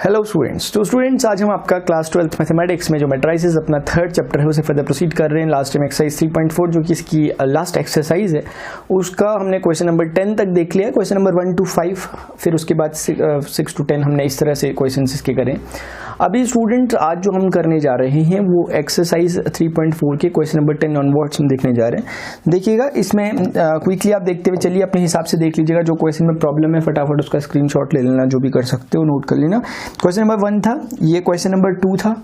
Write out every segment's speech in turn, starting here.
Hello students. तो students आज हम आपका क्लास 12th मैथमेटिक्स में जो मैट्राइसेस अपना थर्ड चैप्टर है उसे फर्दर प्रोसीड कर रहे हैं। लास्ट टाइम एक्सरसाइज 3.4 जो कि इसकी लास्ट एक्सरसाइज है उसका हमने क्वेश्चन नंबर 10 तक देख लिया, क्वेश्चन नंबर 1 to 5, फिर उसके बाद 6 to 10 हमने इस तरह से क्वेश्चन इसके करें। अभी स्टूडेंट आज जो हम करने जा रहे हैं वो एक्सरसाइज 3.4 के क्वेश्चन नंबर 10 ऑनवर्ड्स हम देखने जा रहे हैं। देखिएगा इसमें क्विकली आप देखते हुए चलिए, अपने हिसाब से देख लीजिएगा। जो क्वेश्चन में प्रॉब्लम है फटाफट उसका स्क्रीनशॉट ले लेना, जो भी कर सकते हो नोट कर लेना। क्वेश्चन नंबर 1 था, ये क्वेश्चन नंबर 2 था,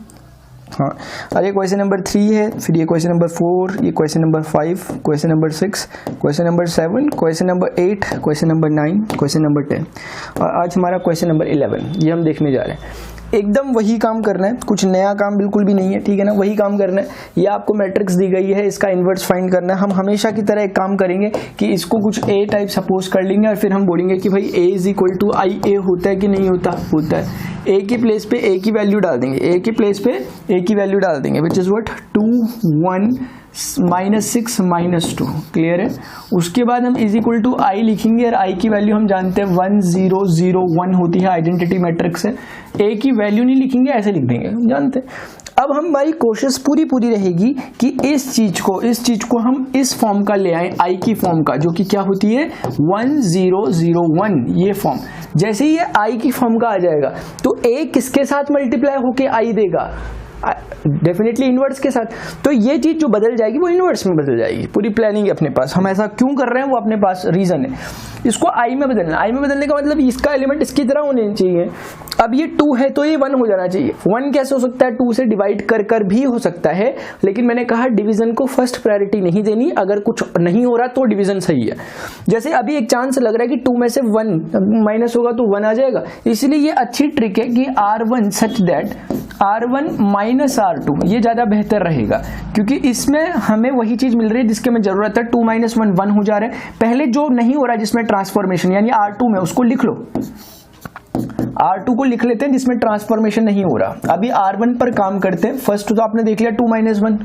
हाँ, और ये क्वेश्चन नंबर 3 है, फिर ये क्वेश्चन नंबर 4, ये question number 5, question number 6, question number 7, question number 8, question number 9, question number 10 और आज हमारा क्वेश्चन नंबर 11 ये हम देखने जा रहे हैं। एकदम वही काम करना है, कुछ नया काम बिल्कुल भी नहीं है, ठीक है ना। वही काम करना है। ये आपको मैट्रिक्स दी गई है, इसका इन्वर्स फाइंड करना है। हम हमेशा की तरह एक काम करेंगे कि इसको कुछ ए टाइप सपोज कर लेंगे और फिर हम बोलेंगे कि भाई ए इज इक्वल टू आई ए होता है कि नहीं होता, होता है। ए की प्लेस पे ए की वैल्यू डाल देंगे, ए की प्लेस पे ए की वैल्यू डाल देंगे, विच इज व्हाट 2 1 -6 -2, क्लियर है। उसके बाद हम इज इक्वल टू आई लिखेंगे और आई की वैल्यू हम जानते हैं 1 0 0 1 होती है, आइडेंटिटी मैट्रिक्स है। ए की वैल्यू नहीं लिखेंगे, ऐसे लिख देंगे, हम जानते हैं। अब हमारी कोशिश पूरी रहेगी कि इस चीज को हम इस फॉर्म का ले आए, आई की फॉर्म का, जो कि क्या होती है 1 0 0 1, ये फॉर्म। जैसे ही ये आई की फॉर्म का आ जाएगा तो ए किसके साथ मल्टीप्लाई होके आई देगा, डेफिनेटली इनवर्स के साथ। तो ये चीज जो बदल जाएगी वो इनवर्स में बदल जाएगी। पूरी प्लानिंग अपने पास, हम ऐसा क्यों कर रहे हैं वो अपने पास रीजन है। इसको आई में बदलना, आई में बदलने का मतलब इसका एलिमेंट इसकी तरह होने चाहिए। अब ये 2 है तो ये 1 हो जाना चाहिए। 1 कैसे हो सकता है, 2 से डिवाइड कर भी हो सकता है, लेकिन मैंने कहा डिवीजन को फर्स्ट प्रायोरिटी नहीं देनी। अगर कुछ नहीं हो रहा तो डिवीजन सही है। जैसे अभी एक चांस लग रहा है कि 2 में से 1 माइनस होगा तो 1 आ जाएगा, इसलिए ये अच्छी ट्रिक है कि R1 such that R1 minus R2, ये ज्यादा बेहतर रहेगा क्योंकि इसमें हमें वही चीज मिल रही है जिसके में जरूरत है। 2 - 1 1 हो जा रहा है। पहले जो नहीं हो रहा है जिसमें ट्रांसफॉर्मेशन, यानी R2 में, उसको लिख लो, R2 को लिख लेते हैं जिसमें ट्रांसफॉर्मेशन नहीं हो रहा। अभी R1 पर काम करते हैं। फर्स्ट तो आपने देख लिया 2 - 1,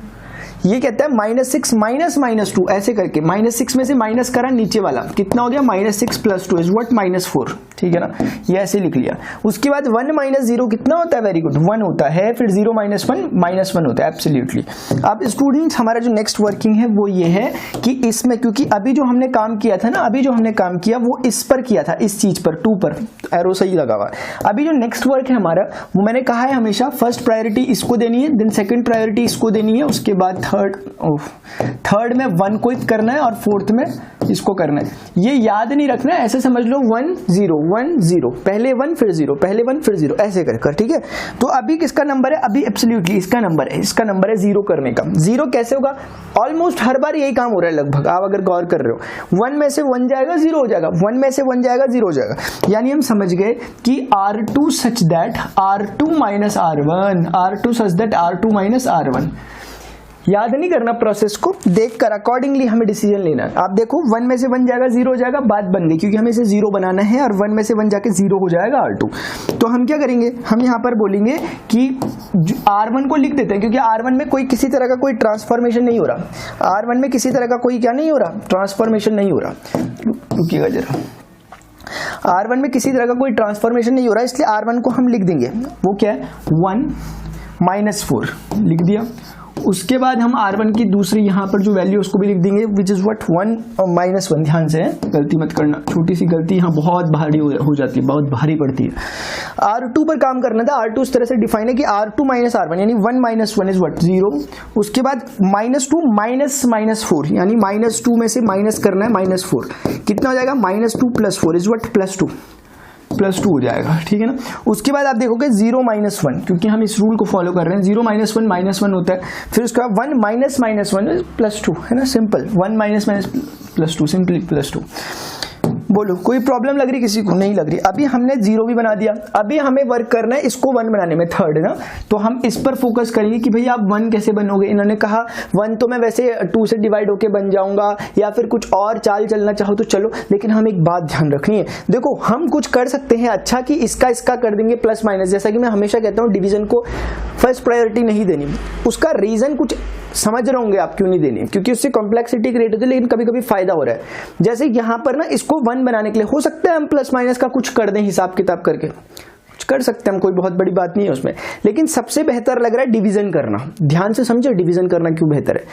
ये कहता है -6 -2, ऐसे करके -6 में से माइनस करा नीचे वाला, कितना हो गया -6 + 2 इज व्हाट -4, ठीक है ना। ये ऐसे लिख लिया। उसके बाद 1 - 0 कितना होता है, वेरी गुड, 1 होता है। फिर 0 - 1 -1 होता है, एब्सोल्युटली। अब स्टूडेंट्स हमारा जो नेक्स्ट वर्किंग है वो ये है कि इसमें, क्योंकि अभी जो हमने काम किया था ना, अभी जो हमने काम किया वो इस पर किया था, इस चीज पर, 2 पर, एरो सही लगा हुआ। अभी जो नेक्स्ट वर्क है हमारा वो मैंने कहा है हमेशा फर्स्ट प्रायोरिटी इसको देनी है, देन सेकंड प्रायोरिटी इसको देनी है, उसके बाद थर्ड में 1 को करना है और फोर्थ में इसको करना है। ये याद नहीं रखना है, ऐसे समझ लो 1 0 1 0, पहले 1 फिर 0, पहले 1 फिर 0, ऐसे कर, ठीक है। तो अभी किसका नंबर है, अभी एब्सोल्युटली इसका नंबर है, इसका नंबर है 0 करने का। 0 कैसे होगा, ऑलमोस्ट हर बार यही काम हो रहा है लगभग, आप अगर गौर कर रहे हो। 1 में से 1 जाएगा 0 हो जाएगा, 1 में से 1 जाएगा 0 हो जाएगा। यानी हम समझ गए कि R2 such that R2 - R1, R2 such that R2 - R1। याद नहीं करना, प्रोसेस को देखकर अकॉर्डिंगली हमें डिसीजन लेना है। आप देखो 1 में से 1 जाएगा 0 हो जाएगा, बात बन गई, क्योंकि हमें इसे 0 बनाना है और 1 में से 1 जाके 0 हो जाएगा R2। तो हम क्या करेंगे, हम यहाँ पर बोलेंगे कि R1 को लिख देते हैं, क्योंकि R1 में कोई किसी तरह का कोई ट्रांसफॉर्मेशन नहीं हो रहा। R1 में किसी तरह का कोई क्या नहीं हो रहा, ट्रांसफॉर्मेशन नहीं हो रहा। रुकिएगा जरा, R1 में किसी तरह का कोई ट्रांसफॉर्मेशन नहीं हो रहा, इसलिए R1 को हम लिख देंगे, वो क्या है 1 -4 लिख दिया। उसके बाद हम R1 की दूसरी यहाँ पर जो वैल्यू उसको भी लिख देंगे, विच इज व्हाट 1 - 1। ध्यान से गलती मत करना, छोटी सी गलती यहाँ बहुत भारी हो जाती है, बहुत भारी पड़ती है। R2 पर काम करना था। R2 इस तरह से डिफाइन है कि R2 - R1, यानी 1 - 1 इज व्हाट 0। उसके बाद -2 -4, यानी -2 में से माइनस करना है -4, कितना हो जाएगा -2 + 4 इज व्हाट +2 हो जाएगा, ठीक है ना। उसके बाद आप देखोगे 0 - 1, क्योंकि हम इस रूल को फॉलो कर रहे हैं, 0 - 1 -1 होता है। फिर उसका 1 - -1 +2 है ना, सिंपल 1 - +2, सिंपली +2। बोलो कोई प्रॉब्लम लग रही किसी को, नहीं लग रही। अभी हमने 0 भी बना दिया, अभी हमें वर्क करना है इसको 1 बनाने में, थर्ड ना। तो हम इस पर फोकस करेंगे कि भाई आप 1 कैसे बनोगे। इन्होंने कहा 1 तो मैं वैसे 2 से डिवाइड होके बन जाऊंगा, या फिर कुछ और चाल चलना चाहो तो चलो, लेकिन हम एक बात ध्यान रखनी है। देखो हम कुछ कर सकते हैं अच्छा कि इसका कर देंगे प्लस माइनस, जैसा कि मैं हमेशा कहता हूँ डिवीजन को फर्स्ट प्रायोरिटी नहीं देनी। उसका रीजन कुछ समझ रहे होंगे आप क्यों नहीं देनी, क्योंकि उससे कॉम्प्लेक्सिटी क्रिएट होती है, लेकिन कभी कभी फायदा हो रहा है। जैसे यहाँ पर ना इसको 1 बनाने के लिए हो सकता है हम प्लस माइनस का कुछ कर दें हिसाब किताब करके, कुछ कर सकते हैं हम, कोई बहुत बड़ी बात नहीं है उसमें। लेकिन सबसे बेहतर लग रहा है डिवीजन करना। ध्यान से समझे डिवीजन करना क्यों बेहतर है,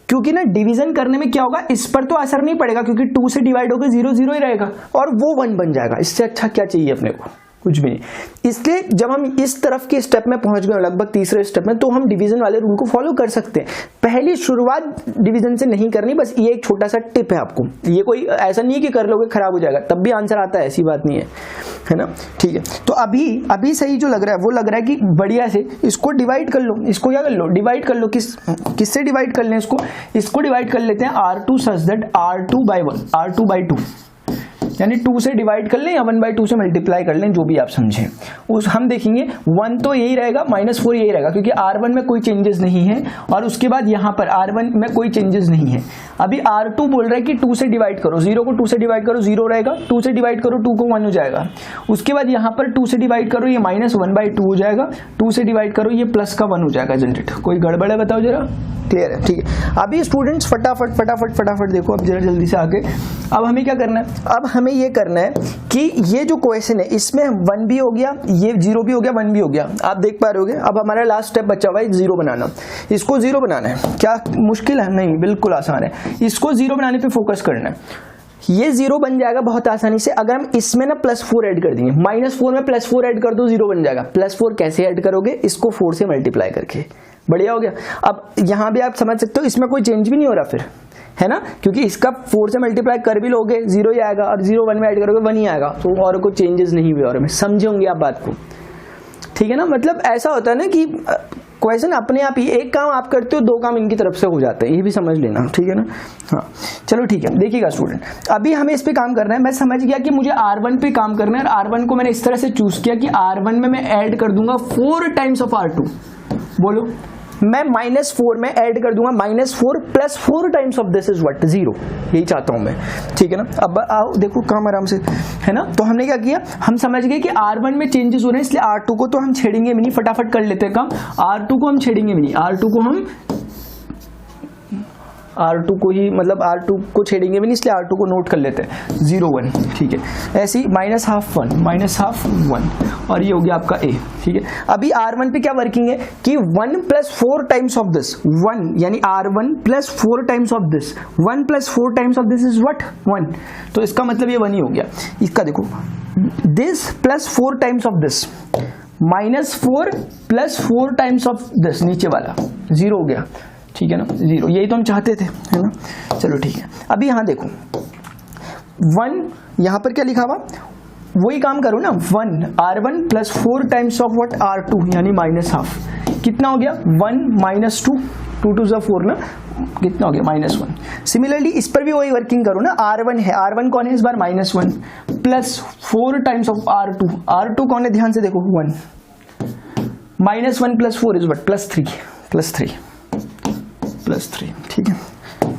क्योंकि ना डिवीजन करने में क्या होगा, इस पर तो असर नहीं पड़ेगा क्योंकि 2 से डिवाइड होकर 0 0 ही रहेगा और वो 1 बन जाएगा। इससे अच्छा क्या चाहिए अपने को, कुछ भी नहीं। इसलिए जब हम इस तरफ के स्टेप में पहुंच गए लगभग तीसरे स्टेप में, तो हम डिवीजन वाले रूल को फॉलो कर सकते हैं। पहली शुरुआत डिवीजन से नहीं करनी, बस ये एक छोटा सा टिप है आपको। ये कोई ऐसा नहीं है कि कर लोगे खराब हो जाएगा, तब भी आंसर आता है, ऐसी बात नहीं है ना। ठीक है, तो अभी सही जो लग रहा है वो लग रहा है कि बढ़िया से इसको डिवाइड कर लो। इसको क्या कर लो, डिवाइड कर लो। किससे डिवाइड कर लें इसको डिवाइड कर लेते हैं R2 such that R2 by 1, R2 by 2, यानी 2 से डिवाइड कर लें या 1/2 से मल्टीप्लाई कर लें, जो भी आप समझें। उस हम देखेंगे 1 तो यही रहेगा, -4 यही रहेगा क्योंकि R1 में कोई चेंजेस नहीं है, और उसके बाद यहाँ पर R1 में कोई चेंजेस नहीं है। अभी R2 बोल रहा है कि 2 से डिवाइड करो, 0 को 2 से डिवाइड करो 0 रहेगा, 2 से डिवाइड करो 2 को 1 हो जाएगा। उसके बाद यहाँ पर 2 से डिवाइड करो, ये -1/2 हो जाएगा, 2 से डिवाइड करो, ये प्लस का 1 हो जाएगा। जनरेट कोई गड़बड़ है बताओ जरा, क्लियर है? ठीक है, अभी स्टूडेंट्स फटाफट देखो अब जरा जल्दी से आगे। अब हमें क्या करना है, अब हमें ये करना है कि ये जो क्वेश्चन है इसमें 1 भी हो गया, ये 0 भी हो गया, 1 भी हो गया, आप देख पा रहे होगे। अब हमारा लास्ट स्टेप बचा हुआ है 0 बनाना। इसको 0 बनाना है, क्या मुश्किल है? नहीं, बिल्कुल आसान है। इसको 0 बनाने पे फोकस करना है। ये 0 बन जाएगा बहुत आसानी से अगर हम इसमें ना +4 ऐड कर देंगे। -4 में +4 ऐड कर दो, 0 बन जाएगा। +4 कैसे ऐड करोगे, इसको 4 से मल्टीप्लाई करके, बढ़िया हो गया। अब यहां भी आप समझ सकते हो इसमें कोई चेंज भी नहीं हो रहा फिर, है ना, क्योंकि इसका 4 से मल्टीप्लाई कर भी लोगे 0 ही आएगा, और 0 1 में ऐड करोगे 1 ही आएगा, तो और कोई चेंजेस नहीं हुए। और में समझे होंगे आप बात को, ठीक है ना। मतलब ऐसा होता है ना कि क्वेश्चन अपने आप ही, एक काम आप करते हो 2 काम इनकी तरफ से हो जाते हैं, ये भी समझ लेना, ठीक है ना। हाँ चलो ठीक है, देखिएगा स्टूडेंट, अभी हमें इस पे काम करना है। मैं समझ गया कि मुझे R1 पे काम करना है, और R1 को मैंने इस तरह से चूज किया कि R1 में मैं ऐड कर दूंगा 4 टाइम्स ऑफ R2। बोलो, मैं -4 में ऐड कर दूंगा -4 + 4 times of this is what 0, यही चाहता हूं मैं, ठीक है ना। अब आओ देखो काम आराम से, है ना। तो हमने क्या किया, हम समझ गए कि R1 में चेंजेस हो रहे हैं, इसलिए R2 को तो हम छेड़ेंगे भी नहीं, फटाफट कर लेते हैं काम। R2 को हम छेड़ेंगे भी नहीं, R2 को ही मतलब R2 को छेड़ेंगे भी नहीं, इसलिए R2 को नोट कर लेते हैं 0 1, ठीक है। ऐसे ही -½ 1, -½ 1, और ये हो गया आपका A, ठीक है। अभी R1 पे क्या वर्किंग है कि 1 + 4 टाइम्स ऑफ दिस 1, यानी R1 + 4 times of this 1 + 4 times of this is what 1, तो इसका मतलब ये 1 ही हो गया। इसका देखो, this + 4 times of this -4 + 4 times of this, नीचे वाला 0 हो गया, ठीक है ना, 0, यही तो हम चाहते थे, है ना। चलो ठीक है, अभी यहां देखो 1, यहां पर क्या लिखा हुआ, वही काम करो ना, 1 R1 + 4 times of what R2, यानी -½ कितना हो गया 1 - 2, 2 2 4 ना, कितना हो गया -1। सिमिलरली इस पर भी वही वर्किंग करो ना, R1 है, R1 कौन है इस बार -1 + 4 टाइम्स ऑफ R2, R2 कौन है ध्यान से देखो 1, -1 + 4 इज व्हाट +3 +3, ठीक है,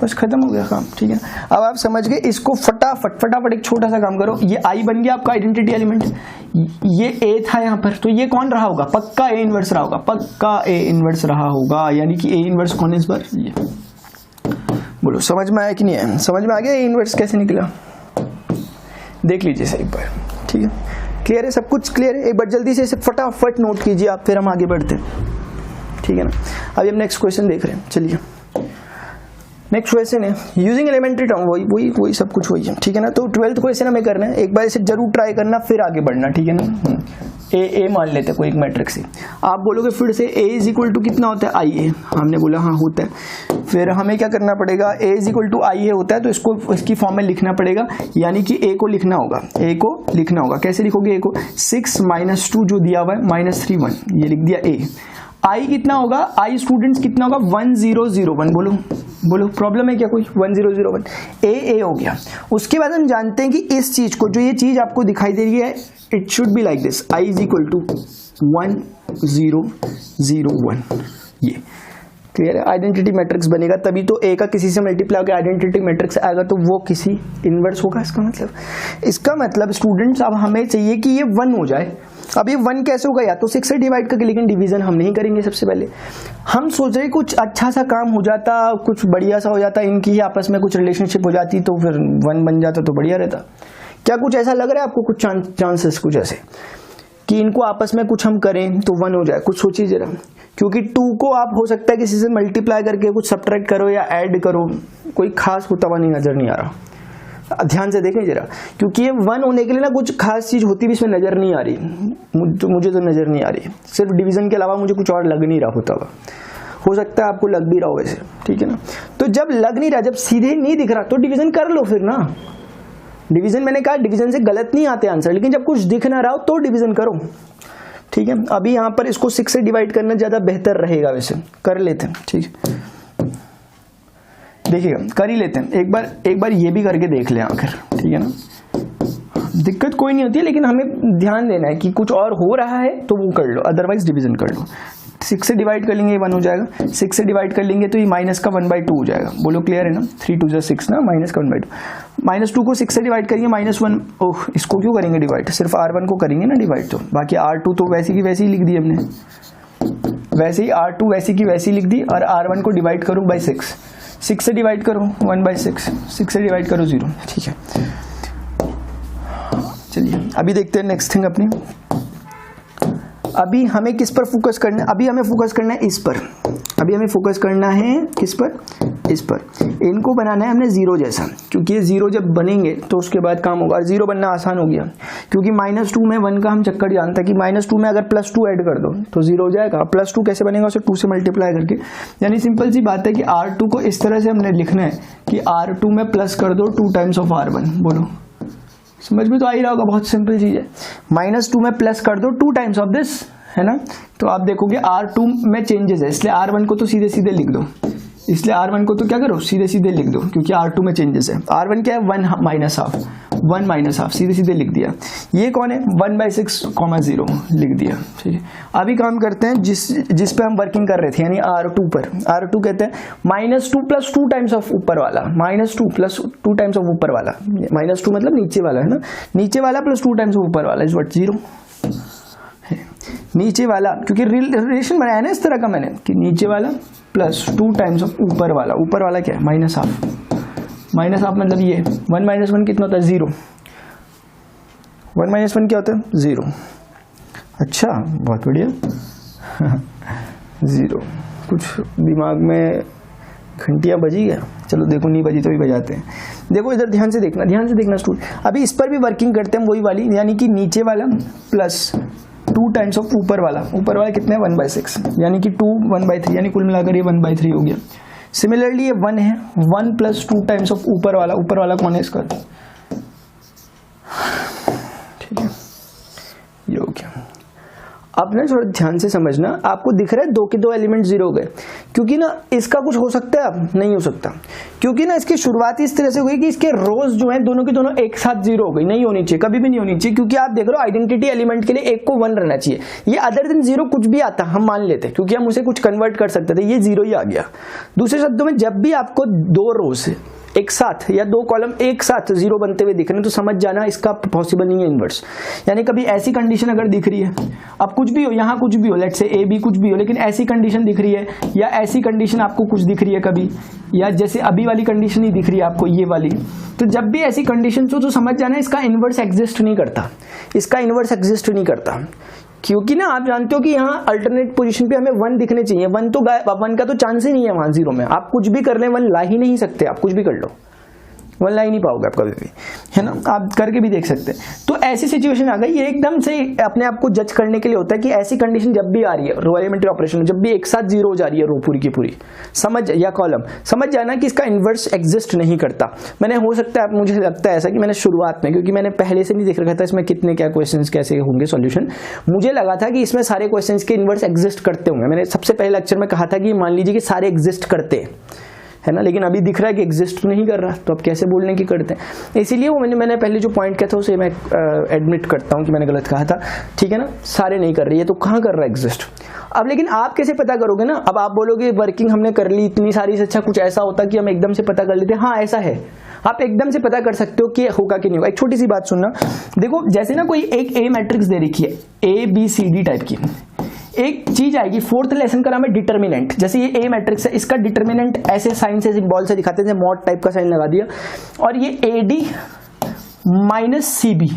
बस खत्म हो गया काम, ठीक है। अब आप समझ गए, इसको फटाफट एक छोटा सा काम करो। ये I बन गया आपका आइडेंटिटी एलिमेंट, ये A था यहाँ पर, तो ये कौन रहा होगा, पक्का A इनवर्स रहा होगा, पक्का A इनवर्स रहा होगा, यानी कि A इनवर्स कौन है इस बार, ये बोलो समझ में आया कि नहीं आया, समझ में आ गया A इनवर्स कैसे निकला, देख लीजिए सही पर, ठीक है। क्लियर है, सब कुछ क्लियर है, एक बार जल्दी से इसे फटाफट नोट कीजिए आप, फिर हम आगे बढ़ते हैं, ठीक है ना। अभी हम नेक्स्ट क्वेश्चन देख रहे हैं, चलिए नेक्स्ट क्वेश्चन है यूजिंग एलिमेंट्री टर्म, वही सब कुछ वही है, ठीक है ना। तो 12th क्वेश्चन हमें करना है, एक बार इसे जरूर ट्राई करना, फिर आगे बढ़ना, ठीक है ना। ए मान लेते हैं कोई एक मैट्रिक्स से, आप बोलोगे फिर से A = कितना होता है IA, हमने बोला हाँ होता है। फिर हमें क्या करना पड़ेगा, A = IA होता है, तो इसको इसकी फॉर्म में लिखना पड़ेगा, यानी कि A को लिखना होगा, कैसे लिखोगे A को, 6 - 2 जो दिया हुआ है -3 1, ये लिख दिया A। I कितना होगा, I स्टूडेंट्स कितना होगा 1001, बोलो प्रॉब्लम है क्या कोई, 1001, A हो गया। उसके बाद हम जानते हैं कि इस चीज को, जो ये चीज आपको दिखाई दे रही है, it should be like this, I = 1 0 0 1, ये क्लियर है। आइडेंटिटी मैट्रिक्स बनेगा, तभी तो A का किसी से मल्टीप्लाई होकर आइडेंटिटी मैट्रिक्स आएगा, तो वो किसी इनवर्स होगा। इसका मतलब स्टूडेंट्स अब हमें चाहिए कि ये 1 हो जाए। अब ये 1 कैसे होगा, या तो 6 से डिवाइड करके, लेकिन डिवीजन हम नहीं करेंगे। सबसे पहले हम सोच रहे कुछ अच्छा सा काम हो जाता, कुछ बढ़िया सा हो जाता, इनकी ही आपस में कुछ रिलेशनशिप हो जाती, तो फिर 1 बन जाता तो बढ़िया रहता। क्या कुछ ऐसा लग रहा है आपको, कुछ चांसेस कुछ ऐसे, कि इनको आपस में कुछ हम करें तो 1 हो जाए, कुछ सोचिए जरा, क्योंकि 2 को आप हो सकता है किसी से मल्टीप्लाई करके कुछ सब्ट्रैक्ट करो या ऐड करो, कोई खास होता हुआ नहीं नजर नहीं आ रहा। ध्यान से देखें जरा, क्योंकि ये 1 होने के लिए ना कुछ खास चीज होती भी इसमें नजर नहीं आ रही, मुझे तो नजर नहीं आ रही, सिर्फ डिवीजन के अलावा मुझे कुछ और लग नहीं रहा होता हुआ, हो सकता है आपको लग भी रहा हो वैसे, ठीक है ना। तो जब लग नहीं रहा, जब सीधे नहीं दिख रहा तो डिवीजन कर लो फिर ना। डिवीजन मैंने कहा डिवीजन से गलत नहीं आते आंसर, लेकिन जब कुछ दिख ना रहा हो तो डिवीजन करो, ठीक है। अभी यहाँ पर इसको 6 से डिवाइड करना ज्यादा बेहतर रहेगा, वैसे कर लेते हैं, ठीक है। देखिएगा कर ही लेते हैं, एक बार ये भी करके देख लें आखिर, ठीक है ना। दिक्कत कोई नहीं होती है, लेकिन हमें ध्यान देना है कि कुछ और हो रहा है तो वो कर लो, अदरवाइज डिवीजन कर लो। 6 से डिवाइड कर लेंगे ये 1 हो जाएगा, 6 से डिवाइड कर लेंगे तो ये माइनस का 1/2 हो जाएगा। बोलो क्लियर है ना, 3 2 6 ना, माइनस का 1/2, -2 को 6 से डिवाइड करेंगे -1, ओह इसको क्यों करेंगे डिवाइड, सिर्फ R1 को करेंगे ना डिवाइड, तो बाकी R2 तो वैसी की वैसी ही लिख दी हमने, वैसे ही R2 वैसी की वैसी लिख दी, और R1 को डिवाइड करूँ बाई 6 से डिवाइड करो 1/6, 6 से डिवाइड करो 0, ठीक है। चलिए अभी देखते हैं नेक्स्ट थिंग अपनी। अभी हमें किस पर फोकस करना है, अभी हमें फोकस करना है इस पर, अभी हमें फोकस करना है किस पर, इस पर। इनको बनाना है हमने 0 जैसा, क्योंकि ये 0 जब बनेंगे तो उसके बाद काम होगा, और 0 बनना आसान हो गया, क्योंकि -2 में 1 का हम चक्कर जानते हैं कि -2 में अगर +2 ऐड कर दो तो 0 हो जाएगा। +2 कैसे बनेगा, उसे 2 से मल्टीप्लाई करके, यानी सिंपल सी बात है कि R2 को इस तरह से हमने लिखना है कि R2 में प्लस कर दो 2 टाइम्स ऑफ R1, बोलो समझ में तो आ ही रहा होगा, बहुत सिंपल चीज है। -2 में प्लस कर दो 2 टाइम्स ऑफ दिस, है ना, तो आप देखोगे R2 में चेंजेस है, इसलिए R1 को तो सीधे सीधे लिख दो, इसलिए R1 को तो क्या करो सीधे सीधे लिख दो, क्योंकि R2 में चेंजेस है। R1 क्या है 1 माइनस हाफ, सीधे सीधे लिख दिया। ये कौन है 1/6, 0 लिख दिया, ठीक है। अभी काम करते हैं जिस पे हम वर्किंग कर रहे थे, यानी R2 पर। R2 कहते हैं -2 + 2 टाइम्स ऑफ ऊपर वाला, -2 + 2 टाइम्स ऑफ ऊपर वाला, -2 मतलब नीचे वाला है ना, नीचे वाला + 2 टाइम्स ऑफ ऊपर वाला इज व्हाट 0 है। नीचे वाला, क्योंकि रिलेशन बनाया ना इस तरह का मैंने कि नीचे वाला + 2 टाइम्स ऑफ ऊपर वाला, ऊपर वाला क्या है -हाफ मतलब ये 1 - 1 कितना होता है 0, 1 - 1 क्या होता है 0। अच्छा बहुत बढ़िया 0, कुछ दिमाग में घंटियां बजी गया, चलो देखो नहीं बजी तो भी बजाते हैं। देखो इधर ध्यान से देखना स्टूडेंट। अभी इस पर भी वर्किंग करते हैं वही वाली, यानी कि नीचे वाला +2 टाइम्स ऑफ ऊपर वाला कितना है 1/6, यानी कि 2 1/3, यानी कुल मिलाकर ये 1/3 हो गया। सिमिलरली ये 1 है, 1 + 2 टाइम्स ऑफ ऊपर वाला कौन है इसका, ठीक है ये हो गया। अब ना थोड़ा ध्यान से समझना, आपको दिख रहा है 2 के 2 एलिमेंट 0 हो गए, क्योंकि ना इसका कुछ हो सकता है, अब नहीं हो सकता, क्योंकि ना इसकी शुरुआत इस तरह से हुई कि इसके रोज जो है दोनों के दोनों एक साथ 0 हो गई। नहीं होनी चाहिए, कभी भी नहीं होनी चाहिए, क्योंकि आप देख रहे हो आइडेंटिटी एलिमेंट के लिए एक को 1 रहना चाहिए। ये अदर देन 0 कुछ भी आता हम मान लेते, क्योंकि हम उसे कुछ कन्वर्ट कर सकते थे, ये 0 ही आ गया। दूसरे शब्दों में जब भी आपको 2 रोज एक साथ या 2 कॉलम एक साथ 0 बनते हुए दिख रहे हैं तो समझ जाना इसका पॉसिबल नहीं है इनवर्स। यानी कभी ऐसी कंडीशन अगर दिख रही है, अब कुछ भी हो, यहाँ कुछ भी हो, लेट्स से A B कुछ भी हो, लेकिन ऐसी कंडीशन दिख रही है, या ऐसी कंडीशन आपको कुछ दिख रही है कभी, या जैसे अभी वाली कंडीशन ही दिख रही है आपको ये वाली, तो जब भी ऐसी कंडीशन हो तो समझ जाना इसका इनवर्स एग्जिस्ट नहीं करता, क्योंकि ना आप जानते हो कि यहाँ अल्टरनेट पोजीशन पे हमें 1 दिखने चाहिए। 1 तो 1 का तो चांस ही नहीं है वहां 0 में, आप कुछ भी कर ले 1 ला ही नहीं सकते, आप कुछ भी कर लो 1 ला ही नहीं पाओगे आप कभी भी, है ना, आप करके भी देख सकते हैं। तो ऐसी सिचुएशन आ गई, ये एकदम से अपने आप को जज करने के लिए होता है कि ऐसी कंडीशन जब भी आ रही है रो एलिमेंट्री ऑपरेशन में, जब भी एक साथ 0 हो जा रही है रो पूरी की पूरी, समझ या कॉलम, समझ जाना कि इसका इनवर्स एग्जिस्ट नहीं करता। मैंने हो सकता है, मुझे लगता है ऐसा कि मैंने शुरुआत में, क्योंकि मैंने पहले से नहीं देख रखा था इसमें कितने क्या क्वेश्चंस कैसे होंगे सॉल्यूशन, मुझे लगा था कि इसमें सारे क्वेश्चंस के इनवर्स एग्जिस्ट करते होंगे। मैंने सबसे पहले लेक्चर में कहा था कि मान लीजिए कि सारे एग्जिस्ट करते हैं, है ना, लेकिन अभी दिख रहा है कि एग्जिस्ट नहीं कर रहा, तो अब कैसे बोलने की करते हैं। इसीलिए वो मैंने पहले जो पॉइंट किया था उसे मैं एडमिट करता हूँ कि मैंने गलत कहा था, ठीक है ना, सारे नहीं कर रही है तो कहाँ कर रहा है एग्जिस्ट। अब लेकिन आप कैसे पता करोगे ना, अब आप बोलोगे वर्किंग हमने कर ली इतनी सारी से अच्छा कुछ ऐसा होता कि हम एकदम से पता कर लेते, हाँ ऐसा है, आप एकदम से पता कर सकते हो कि होगा कि नहीं होगा। एक छोटी सी बात सुनना, देखो जैसे ना कोई एक ए मैट्रिक्स दे रखी है ABCD टाइप की, एक चीज आएगी 4th लेसन का नाम है डिटर्मिनेंट। जैसे ये A मैट्रिक्स है, इसका डिटर्मिनेंट ऐसे साइन से सिंबल से दिखाते हैं, मॉड टाइप का साइन लगा दिया, और ये AD - CB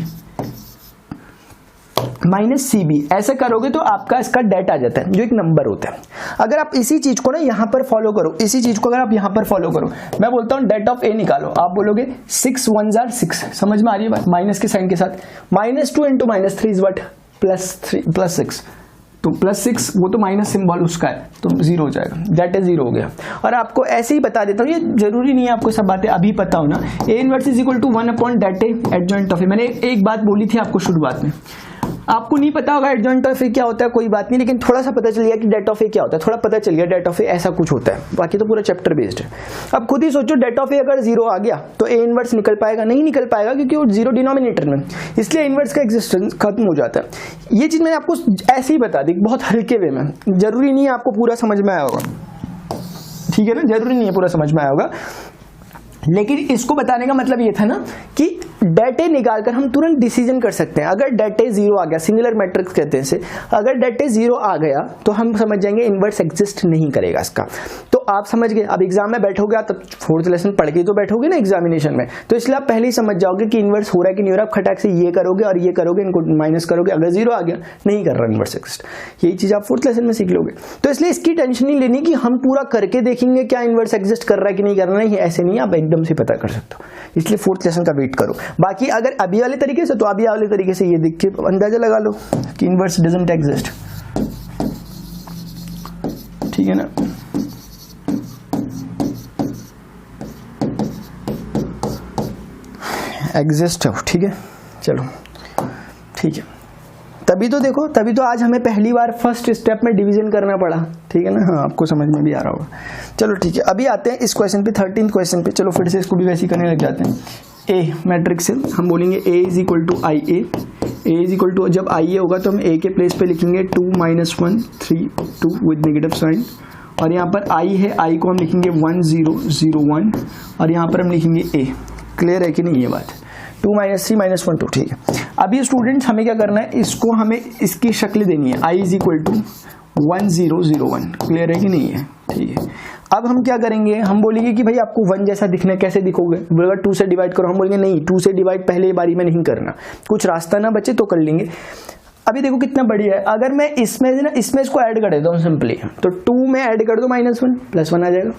minus C B, ऐसा करोगे तो आपका इसका डेट आ जाता है जो एक नंबर होता है। अगर आप इसी चीज को ना यहाँ पर फॉलो करो, इसी चीज को अगर आप यहाँ पर फॉलो करो, मैं बोलता हूँ डेट ऑफ ए निकालो, आप बोलोगे 6 1 जार 6, समझ में आ रही है बात, माइनस के साइन के साथ, -2 इंटू -3 इज व्हाट, +6, तो +6 वो तो माइनस सिंबल उसका है तो 0 हो जाएगा, दैट इज 0 हो गया। और आपको ऐसे ही बता देता हूँ, ये जरूरी नहीं है आपको सब बातें अभी पता हो ना, A inverse is equal to 1 upon det A adjoint of A. मैंने एक बात बोली थी आपको शुरुआत में, आपको नहीं पता होगा एडजॉइंट ऑफ ए क्या होता है, कोई बात नहीं, लेकिन थोड़ा सा पता चल गया कि डेट ऑफ ए क्या होता है, थोड़ा पता चल गया डेट ऑफ ए ऐसा कुछ होता है, बाकी तो पूरा चैप्टर बेस्ड है। अब खुद ही सोचो डेट ऑफ ए अगर 0 आ गया तो ए इनवर्स निकल पाएगा, नहीं निकल पाएगा क्योंकि वो 0 डिनोमिनेटर में, इसलिए इनवर्स का एग्जिस्टेंस खत्म हो जाता है। ये चीज मैंने आपको ऐसे ही बता दी बहुत हल्के वे में, जरूरी नहीं है आपको पूरा समझ में आया होगा, ठीक है ना, जरूरी नहीं है पूरा समझ में आया होगा, लेकिन इसको बताने का मतलब ये था ना कि डेट ए निकालकर हम तुरंत डिसीजन कर सकते हैं। अगर डेट ए 0 आ गया, सिंगुलर मैट्रिक्स कहते हैं इसे, अगर डेट ए 0 आ गया तो हम समझ जाएंगे इनवर्स एग्जिस्ट नहीं करेगा इसका। तो आप समझ गए, अब एग्जाम में बैठोगे आप तब 4th लेसन पढ़ के तो बैठोगे ना एग्जामिनेशन में, तो इसलिए आप पहले ही समझ जाओगे कि इनवर्स हो रहा है कि नहीं हो रहा। आप खटाक से ये करोगे और ये करोगे, इनको माइनस करोगे, अगर 0 आ गया नहीं कर रहा इनवर्स एग्जिस्ट, यही चीज आप 4th लेसन में सीख लोगे। तो इसलिए इसकी टेंशन नहीं लेनी कि हम पूरा करके देखेंगे क्या इनवर्स एग्जिस्ट कर रहा है कि नहीं कर रहा है, ऐसे नहीं, आप एकदम से पता कर सकते हो, इसलिए 4th लेसन का वेट करो। बाकी अगर अभी वाले तरीके से, तो अभी वाले तरीके से ये देख के अंदाजा लगा लो कि इनवर्स डजंट एग्जिस्ट, ठीक है ना। एग्जिस्ट हो, ठीक है, चलो ठीक है। तभी तो देखो, तभी तो आज हमें पहली बार फर्स्ट स्टेप में डिवीजन करना पड़ा, ठीक है ना। हाँ, आपको समझ में भी आ रहा होगा। चलो ठीक है, अभी आते हैं इस क्वेश्चन पे, 13th क्वेश्चन पे। चलो फिर से इसको भी वैसे ही करने लग जाते हैं। ए मैट्रिक्स से हम बोलेंगे A is equal to I A, A is equal to, जब आई ए होगा तो हम ए के प्लेस पे लिखेंगे 2 -1 3 2 विद नेगेटिव साइन, और यहाँ पर आई है, आई को हम लिखेंगे 1 0 0 1, और यहाँ पर हम लिखेंगे ए। क्लियर है कि नहीं ये बात? 2 -3 -1 2, ठीक है। अभी स्टूडेंट्स हमें क्या करना है, इसको हमें इसकी शक्ल देनी है, I is equal to 1 0 0 1। Clear है कि नहीं है? ठीक है। अब हम क्या करेंगे, हम बोलेंगे कि भाई आपको 1 जैसा दिखना है, कैसे दिखोगे? बोलेगा 2 से डिवाइड करो, हम बोलेंगे नहीं, 2 से डिवाइड पहले बारी में नहीं करना, कुछ रास्ता ना बचे तो कर लेंगे। अभी देखो कितना बढ़िया है, अगर मैं इसमें ना इसमें इसको ऐड कर देता हूँ सिंपली, तो 2 में ऐड कर दो -1 +1 आ जाएगा,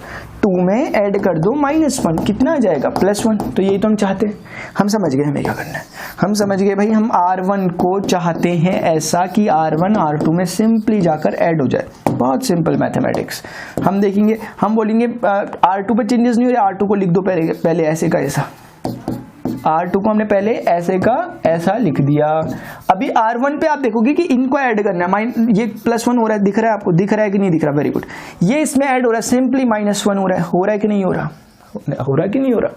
2 में ऐड कर दो -1 कितना आ जाएगा +1। तो यही तो हम चाहते हैं, हम समझ गए हमें क्या करना है, हम समझ गए भाई, हम R1 को चाहते हैं ऐसा कि R1 R2 में सिंपली जाकर ऐड हो जाए। बहुत सिंपल मैथमेटिक्स हम देखेंगे, हम बोलेंगे R2 पे चेंजेस नहीं हो रहे, R2 को लिख दो पहले ऐसे का ऐसा, R2 को हमने पहले ऐसे का ऐसा लिख दिया। अभी R1 पे आप देखोगे कि इनको ऐड करना है, ये +1 हो रहा है, दिख रहा है आपको, दिख रहा है कि नहीं दिख रहा? वेरी गुड, ये इसमें ऐड हो रहा है, सिंपली -1 हो रहा है कि नहीं हो रहा? हो रहा है कि नहीं हो रहा?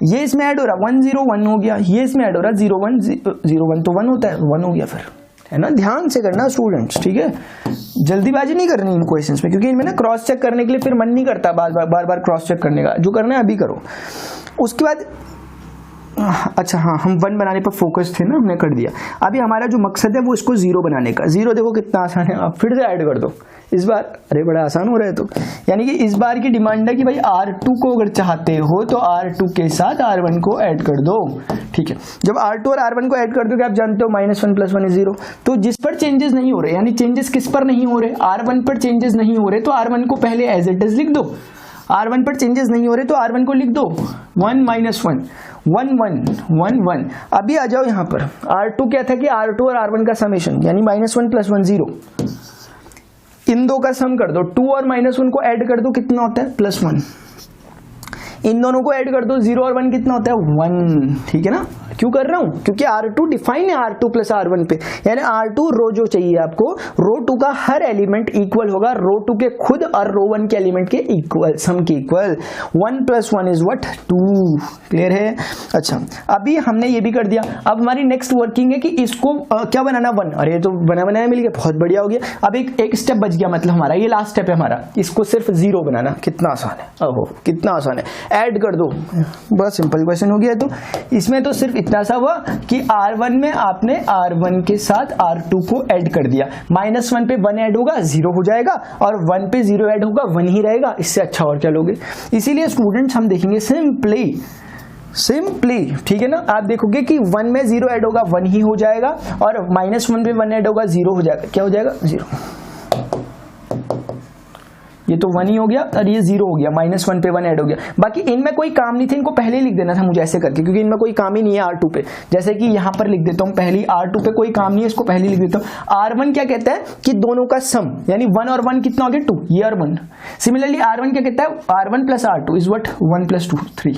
ये इसमें ऐड हो रहा है, 1 0 1 हो गया, ये इसमें ऐड हो रहा है 0 1 0 1, तो 1 होता है, 1 हो गया फिर, है ना। ध्यान से करना स्टूडेंट्स, ठीक है, जल्दीबाजी नहीं करनी इन क्वेश्चंस में, क्योंकि इनमें ना क्रॉस चेक करने के लिए फिर मन नहीं करता बार बार क्रॉस चेक करने का, जो करना है अभी करो। उसके बाद अच्छा हाँ, हम 1 बनाने पर फोकस थे ना, हमने कर दिया। अभी हमारा जो मकसद है वो इसको 0 बनाने का। 0 देखो कितना आसान है, आप फिर से ऐड कर दो इस बार, अरे बड़ा आसान हो रहा है। तो यानी कि इस बार की डिमांड है कि भाई R2 को अगर चाहते हो तो R2 के साथ R1 को ऐड कर दो, ठीक है। जब R2 और R1 को ऐड कर दोगे, आप जानते हो -1 + 1 = 0, तो जिस पर चेंजेस नहीं हो रहे, यानी चेंजेस किस पर नहीं हो रहे, R1 पर चेंजेस नहीं हो रहे, तो R1 को पहले एज इट इज लिख दो। R1 पर चेंजेस नहीं हो रहे तो R1 को लिख दो 1 - 1 1 1 1 1। अभी आ जाओ यहाँ पर, R2 क्या था कि R2 और R1 का समेशन, यानी -1 + 1 0, इन दो का सम कर दो, 2 और -1 को ऐड कर दो, कितना होता है +1, इन दोनों को ऐड कर दो, 0 और 1 कितना होता है 1, ठीक है ना। क्यों कर रहा हूं? क्योंकि R2 डिफाइन है R2 + R1 पे, यानी R2 रो जो चाहिए आपको, रो 2 का हर एलिमेंट इक्वल होगा रो 2 के खुद और रो 1 के एलिमेंट के इक्वल, सम के इक्वल। 1 + 1 is what 2। क्लियर है? अच्छा, अभी हमने ये भी कर दिया। अब हमारी नेक्स्ट वर्किंग है कि इसको क्या बनाना 1, अरे तो बना बनाया मिल गया, बहुत बढ़िया हो गया। अब एक स्टेप बच गया, मतलब हमारा ये लास्ट स्टेप है हमारा, इसको सिर्फ 0 बनाना। कितना आसान है, ओहो कितना आसान है, ऐड कर दो, बड़ा सिंपल क्वेश्चन हो गया। तो इसमें तो सिर्फ इतना सा हुआ कि R1 में आपने R1 के साथ R2 को ऐड कर दिया, -1 पे 1 ऐड होगा 0 हो जाएगा, और 1 पे 0 ऐड होगा 1 ही रहेगा। इससे अच्छा और क्या लोगे? इसीलिए स्टूडेंट्स हम देखेंगे सिंपली, ठीक है ना। आप देखोगे कि 1 में 0 ऐड होगा 1 ही हो जाएगा, और -1 में 1 ऐड होगा 0 हो जाएगा। क्या हो जाएगा? 0। ये तो 1 ही हो गया और ये 0 हो गया, -1 पे 1 ऐड हो गया। बाकी इनमें कोई काम नहीं था, इनको पहले ही लिख देना था मुझे ऐसे करके, क्योंकि इनमें कोई काम ही नहीं है R2 पे। जैसे कि यहाँ पर लिख देता हूँ पहली, R2 पे कोई काम नहीं है, इसको पहले लिख देता हूँ। R1 क्या कहता है कि दोनों का सम, यानी 1 और 1 कितना हो गया? 2, ये और 1। सिमिलरली R1 क्या कहता है? R1 + R2 is what? 1 + 2 3।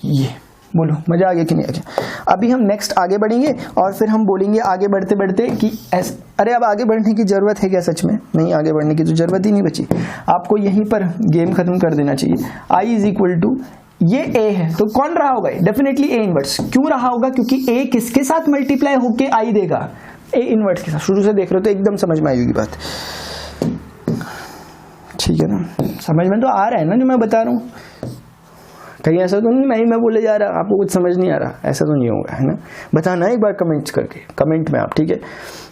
ये बोलो, मजा आ गया कि नहीं आ गया? अभी हम नेक्स्ट आगे बढ़ेंगे और फिर हम बोलेंगे आगे बढ़ते बढ़ते कि अरे अब आगे बढ़ने की जरूरत है क्या? सच में नहीं, आगे बढ़ने की तो जरूरत ही नहीं बची। आपको यहीं पर गेम खत्म कर देना चाहिए। I = ये A है, तो कौन रहा होगा? Definitely A inverse. क्यों रहा होगा? क्योंकि A किसके साथ मल्टीप्लाई होके I देगा? A इनवर्स के साथ। शुरू से देख रहे हो तो एकदम समझ में आई होगी बात, ठीक है ना? समझ में तो आ रहा है ना जो मैं बता रहा हूँ? कहीं ऐसा तो नहीं मैं बोले जा रहा, आपको कुछ समझ नहीं आ रहा, ऐसा तो नहीं होगा, है ना? बताना एक बार कमेंट्स करके, कमेंट में आप, ठीक है?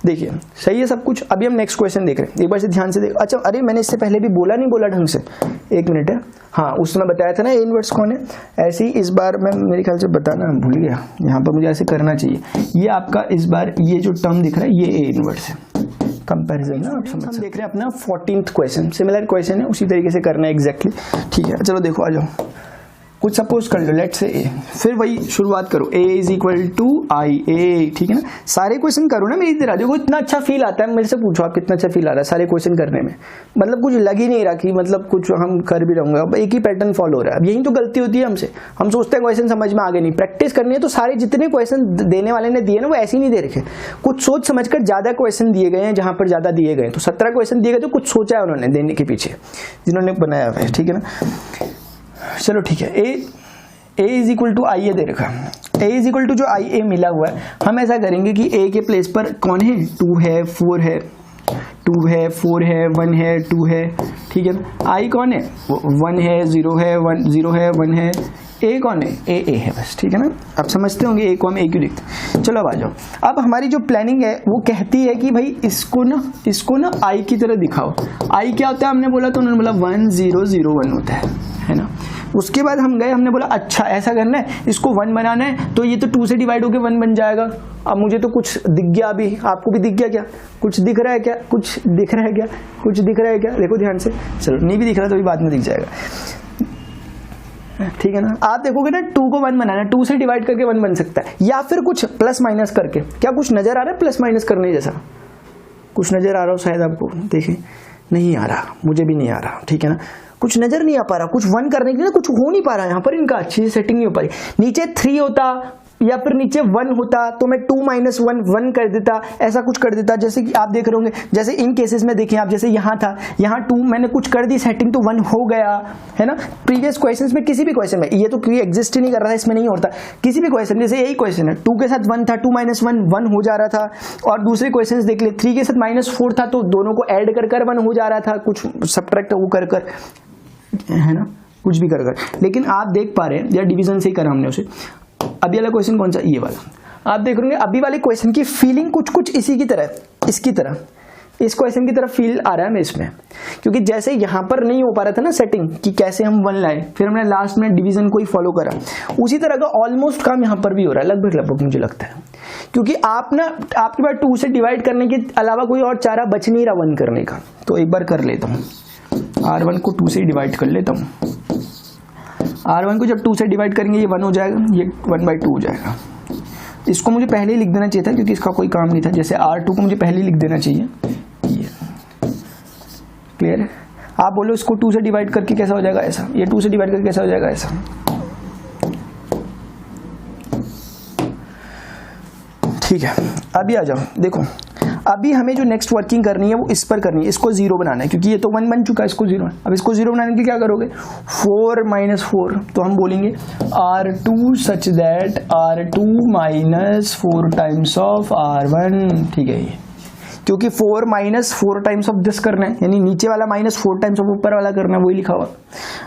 देखिए सही है सब कुछ। अभी हम नेक्स्ट क्वेश्चन देख रहे हैं, एक बार से ध्यान से देख। अच्छा, अरे मैंने इससे पहले भी बोला नहीं बोला ढंग से? एक मिनट है, हाँ उस समय बताया था ना A इनवर्स कौन है। ऐसे ही इस बार मैं मेरे ख्याल से बताना भूल गया, यहाँ पर मुझे ऐसे करना चाहिए। ये आपका इस बार ये जो टर्म दिख रहा है ये A इनवर्स है। कंपैरिजन ना आप समझ, हम देख रहे हैं अपना 14th क्वेश्चन, सिमिलर क्वेश्चन है, उसी तरीके से करना है एग्जैक्टली, ठीक है? चलो देखो, आ जाओ, कुछ सपोज कर लो, लेट्स से A, फिर वही शुरुआत करो, A = I A, ठीक है ना? सारे क्वेश्चन करो ना मेरी तरह। देखो इतना अच्छा फील आता है, मेरे से पूछो आप कितना अच्छा फील आ रहा है सारे क्वेश्चन करने में। मतलब कुछ लग ही नहीं रहा कि मतलब कुछ हम कर भी रहूंगा, अब एक ही पैटर्न फॉलो हो रहा है। अब यही तो गलती होती है हमसे, हम सोचते हैं क्वेश्चन समझ में आ गए नहीं, प्रैक्टिस करनी है तो सारे जितने क्वेश्चन देने वाले ने दिए ना वो ऐसे ही नहीं दे रखे, कुछ सोच समझ कर ज्यादा क्वेश्चन दिए गए हैं, जहां पर ज्यादा दिए गए। तो 17 क्वेश्चन दिए गए तो कुछ सोचा है उन्होंने देने के पीछे, जिन्होंने बनाया हुआ है, ठीक है ना? चलो ठीक है, A = I A दे रखा, A = जो I A मिला हुआ है, हम ऐसा करेंगे कि A के प्लेस पर कौन है? 2 है, 4 है, 2 है, 4 है, 1 है, 2 है, ठीक है ना? I कौन है? 1 है, 0 है, 1 0 है, 1 है। A कौन है? A है बस, ठीक है ना? आप समझते होंगे A को हम A क्यों लिखते हैं। चलो अब आ जाओ, अब हमारी जो प्लानिंग है वो कहती है कि भाई इसको ना I की तरह दिखाओ। I क्या होता है हमने बोला, तो उन्होंने बोला 1 0 0 1 होता है ना? उसके बाद हम गए, हमने बोला अच्छा ऐसा करना है, इसको 1 बनाना है, तो ये तो 2 से डिवाइड होकर 1 बन जाएगा। अब मुझे तो कुछ दिख गया, अभी आपको भी दिख गया क्या? कुछ दिख रहा है क्या? कुछ दिख रहा है क्या? कुछ दिख रहा है क्या? देखो ध्यान से, चलो नहीं भी दिख रहा तो भी बाद में दिख जाएगा, ठीक है ना? आप देखोगे ना 2 को 1 बनाना है, 2 से डिवाइड करके 1 बन सकता है, या फिर कुछ प्लस माइनस करके। क्या कुछ नजर आ रहा है प्लस माइनस करने जैसा? कुछ नजर आ रहा हो शायद आपको, देखिए नहीं आ रहा, मुझे भी नहीं आ रहा, ठीक है ना? कुछ नजर नहीं आ पा रहा, कुछ 1 करने के लिए कुछ हो नहीं पा रहा है यहाँ पर, इनका अच्छी से सेटिंग नहीं हो पा रही। नीचे 3 होता या फिर नीचे 1 होता तो मैं 2 - 1 1 कर देता, ऐसा कुछ कर देता। जैसे कि आप देख रहे होंगे, जैसे इन केसेस में देखें आप, जैसे यहाँ था, यहाँ 2 मैंने कुछ कर दी सेटिंग तो 1 हो गया, है ना? प्रीवियस क्वेश्चंस में किसी भी क्वेश्चन में ये तो क्योंकि एग्जिस्ट ही नहीं कर रहा है, इसमें नहीं होता। किसी भी क्वेश्चन, जैसे यही क्वेश्चन है, 2 के साथ 1 था, 2 - 1 1 हो जा रहा था। और दूसरे क्वेश्चन देख ले, 3 के साथ -4 था तो दोनों को ऐड कर 1 हो जा रहा था, कुछ सब्ट्रैक्ट वो कर, है ना? कुछ भी कर। लेकिन आप देख पा रहे हैं, या डिवीजन से ही करा हमने उसे। अभी वाला क्वेश्चन कौन सा? ये वाला। आप देख रहे होंगे अभी वाले क्वेश्चन की फीलिंग कुछ इसी की तरह, इसकी तरह, इस क्वेश्चन की तरफ फील आ रहा है मैं इसमें, क्योंकि जैसे यहाँ पर नहीं हो पा रहा था ना सेटिंग कि कैसे हम 1 लाए, फिर हमने लास्ट में डिवीजन को ही फॉलो करा, उसी तरह का ऑलमोस्ट काम यहाँ पर भी हो रहा है, लगभग मुझे लगता है। क्योंकि आपके पास 2 से डिवाइड करने के अलावा कोई और चारा बच नहीं रहा 1 करने का। तो एक बार कर लेता हूँ, R1 को 2 से डिवाइड कर लेता हूँ। R1 को जब 2 से डिवाइड करेंगे ये 1 हो जाएगा, ये 1/2 हो जाएगा। इसको मुझे पहले ही लिख देना चाहिए था क्योंकि इसका कोई काम नहीं था। जैसे R2 को मुझे पहले ही लिख देना चाहिए, क्लियर है? आप बोलो इसको 2 से डिवाइड करके कैसा हो जाएगा? ऐसा। ये 2 से डिवाइड करके कैसा हो जाएगा? ऐसा। ठीक है, अभी आ जाओ, देखो अभी हमें जो नेक्स्ट वर्किंग करनी है वो इस पर करनी है, इसको 0 बनाना है क्योंकि ये तो 1 बन चुका है, इसको 0। अब इसको 0 बनाने के लिए क्या करोगे? 4 - 4, तो हम बोलेंगे R2 such that R2 - 4 times of R1, ठीक है? ये क्योंकि 4 - 4 टाइम्स ऑफ दिस करना है, यानी नीचे वाला -4 टाइम्स ऑफ ऊपर वाला करना है, वही लिखा हुआ।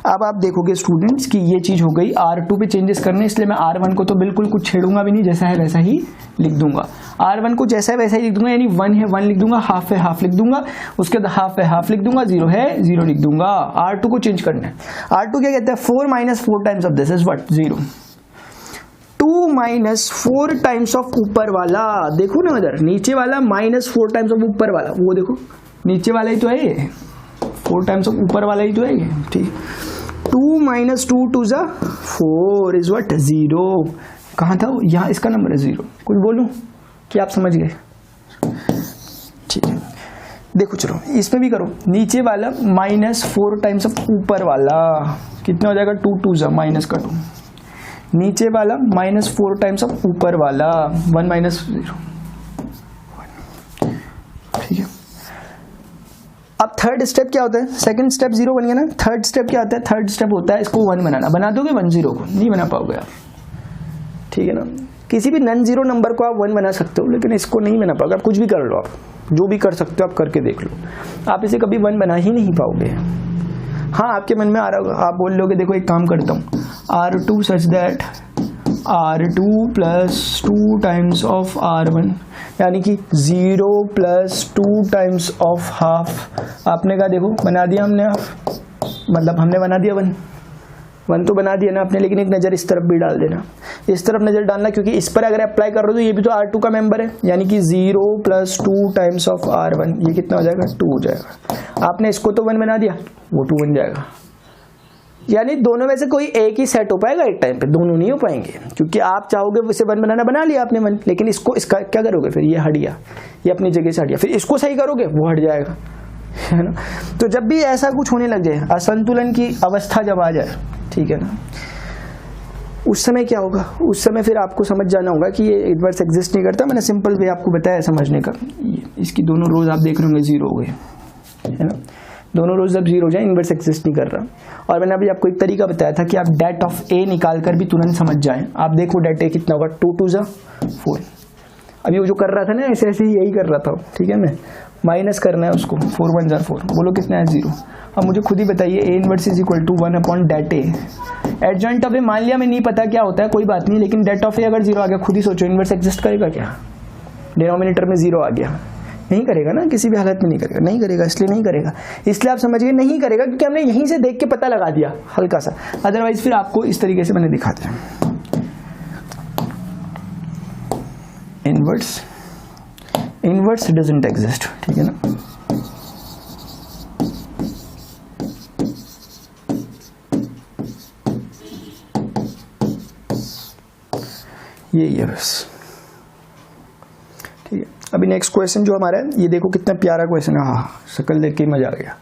अब आप देखोगे स्टूडेंट्स कि ये चीज हो गई। R2 पे चेंजेस करने, इसलिए मैं R1 को तो बिल्कुल कुछ छेड़ूंगा भी नहीं, जैसा है वैसा ही लिख दूंगा। R1 को जैसा है वैसा ही लिख दूंगा, यानी 1 है 1 लिख दूंगा, हाफ है हाफ लिख दूंगा, उसके बाद हाफ है हाफ लिख दूंगा, 0 है 0 लिख दूंगा। R2 को चेंज करना है। R2 क्या कहता है? 4 - 4 times of this is what? 0। 2 minus 4 times of ऊपर वाला, देखो ना उधर नीचे वाला माइनस 4 टाइम्स ऑफ ऊपर वाला, वो देखो नीचे वाला ही तो है ये, 4 टाइम्स ऑफ ऊपर वाला ही तो है ये, ठीक। 2 माइनस 2 टू ज़ा 4 इज व्हाट 0। कहाँ था वो, यहाँ इसका नंबर है 0। कुछ बोलूँ कि आप समझ गए, ठीक है। देखो चलो इसमें भी करो, नीचे वाला माइनस 4 टाइम्स ऑफ ऊपर वाला कितना हो जाएगा, 2 टू ज़ा माइनस का 2, नीचे वाला माइनस 4 टाइम्स ऑफ ऊपर वाला 1 माइनस 0, ठीक है। अब थर्ड स्टेप क्या होता है, सेकंड स्टेप 0 बन गया ना, थर्ड स्टेप क्या होता है, थर्ड स्टेप होता है इसको 1 बनाना। बना दोगे 1 0 को, नहीं बना पाओगे आप, ठीक है ना। किसी भी नॉन जीरो नंबर को आप 1 बना सकते हो, लेकिन इसको नहीं बना पाओगे। आप कुछ भी कर लो, आप जो भी कर सकते हो आप करके देख लो, आप इसे कभी 1 बना ही नहीं पाओगे। हाँ आपके मन में आ रहा होगा, आप बोल लोगे देखो एक काम करता हूँ, R2 such that R2 plus 2 times of R1, यानी कि 0 प्लस 2 टाइम्स ऑफ हाफ। आपने कहा देखो बना दिया हमने हाफ, मतलब हमने बना दिया 1 तो बना दिया ना आपने, लेकिन एक नज़र इस तरफ भी डाल देना, इस तरफ नज़र डालना, क्योंकि इस पर अगर अप्लाई कर रहे हो तो ये भी तो R2 का मेंबर है, यानी कि 0 प्लस 2 टाइम्स ऑफ R1, ये कितना हो जाएगा 2 हो जाएगा। आपने इसको तो 1 बना दिया, वो 2 बन जाएगा। यानी दोनों में से कोई एक ही सेट हो पाएगा एक टाइम पे, दोनों नहीं हो पाएंगे, क्योंकि आप चाहोगे उसे 1 बनाना, बना लिया आपने 1, लेकिन इसको इसका क्या करोगे फिर, ये हट गया, ये अपनी जगह से हट गया, फिर इसको सही करोगे वो हट जाएगा, है ना। तो जब भी ऐसा कुछ होने लग जाए, असंतुलन की अवस्था जब आ जाए, ठीक है ना, उस समय क्या होगा, उस समय फिर आपको समझ जाना होगा कि ये इनवर्स एग्जिस्ट नहीं करता। मैंने सिंपल वे आपको बताया समझने का, इसकी दोनों रोज आप देख रहे होंगे 0 हो गए, है ना। दोनों रोज जब 0 हो जाए इनवर्स एग्जिस्ट नहीं कर रहा। और मैंने अभी आपको एक तरीका बताया था कि आप डेट ऑफ ए निकाल कर भी तुरंत समझ जाएं। आप देखो डेट ए कितना होगा, 2 टू ज़ा 4। अभी वो जो कर रहा था ना ऐसे ऐसे ही यही कर रहा था, ठीक है। मैं माइनस करना है उसको, 4 1 ज़ा 4, बोलो कितना है 0। अब मुझे खुद ही बताइए, A inverse is equal to 1 upon det A. Adjoint of A मान लिया, मैं नहीं पता क्या होता है, कोई बात नहीं, लेकिन डेट ऑफ ए अगर 0 आ गया, खुद ही सोचो इनवर्स एग्जिस्ट करेगा क्या। डिनोमिनेटर में 0 आ गया, नहीं करेगा ना, किसी भी हालत में नहीं करेगा, नहीं करेगा, इसलिए नहीं करेगा, इसलिए आप समझिए नहीं करेगा, क्योंकि हमने यहीं से देख के पता लगा दिया हल्का सा। अदरवाइज फिर आपको इस तरीके से मैंने दिखा दिया, इनवर्स डजंट एग्जिस्ट, ठीक है ना। यही है बस, ठीक है। अभी नेक्स्ट क्वेश्चन जो हमारा है, ये देखो कितना प्यारा क्वेश्चन है, हाँ शक्ल देख के मजा आ गया,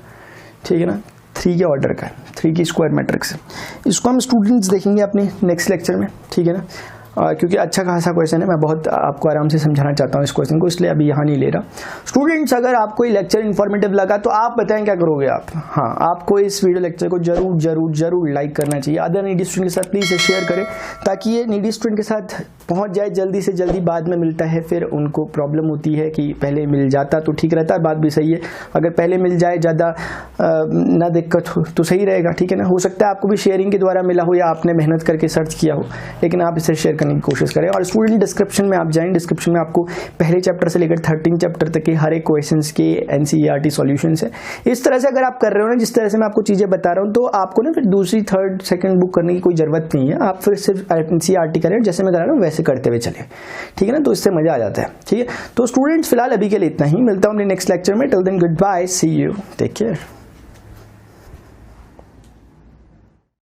ठीक है ना। 3 के ऑर्डर का है, 3 की स्क्वायर मैट्रिक्स है। इसको हम स्टूडेंट्स देखेंगे अपने नेक्स्ट लेक्चर में, ठीक है ना। क्योंकि अच्छा खासा क्वेश्चन है, मैं बहुत आपको आराम से समझाना चाहता हूँ इस क्वेश्चन को, इसलिए अभी यहाँ नहीं ले रहा। स्टूडेंट्स अगर आपको ये लेक्चर इन्फॉर्मेटिव लगा तो आप बताएं क्या करोगे आप। हाँ आपको इस वीडियो लेक्चर को जरूर जरूर जरूर लाइक करना चाहिए। अदर नीडी स्टूडेंट के साथ प्लीज़ शेयर करें, ताकि ये नीडी स्टूडेंट के साथ पहुँच जाए जल्दी से जल्दी। बाद में मिलता है फिर उनको प्रॉब्लम होती है कि पहले मिल जाता तो ठीक रहता, बात भी सही है। अगर पहले मिल जाए ज़्यादा ना दिक्कत हो तो सही रहेगा, ठीक है ना। हो सकता है आपको भी शेयरिंग के द्वारा मिला हो या आपने मेहनत करके सर्च किया हो, लेकिन आप इसे शेयर करने की कोशिश करें। और स्टूडेंट डिस्क्रिप्शन में आप जाएं, डिस्क्रिप्शन में आपको पहले चैप्टर से लेकर 13 चैप्टर तक के हर एक क्वेश्चंस के एनसीईआरटी सॉल्यूशंस है। इस तरह से अगर आप कर रहे हो ना, जिस तरह से मैं आपको चीज़ें बता रहा हूँ, तो आपको ना फिर दूसरी थर्ड सेकंड बुक करने की कोई ज़रूरत नहीं है। आप फिर सिर्फ एनसीईआरटी करें, जैसे मैं करा रहा हूँ वैसे करते हुए चले, ठीक है ना। तो इससे मज़ा आ जाता है, ठीक है। तो स्टूडेंट्स फिलहाल अभी के लिए इतना ही, मिलता हूँ अपने नेक्स्ट लेक्चर में। Till then good bye, see you, take care.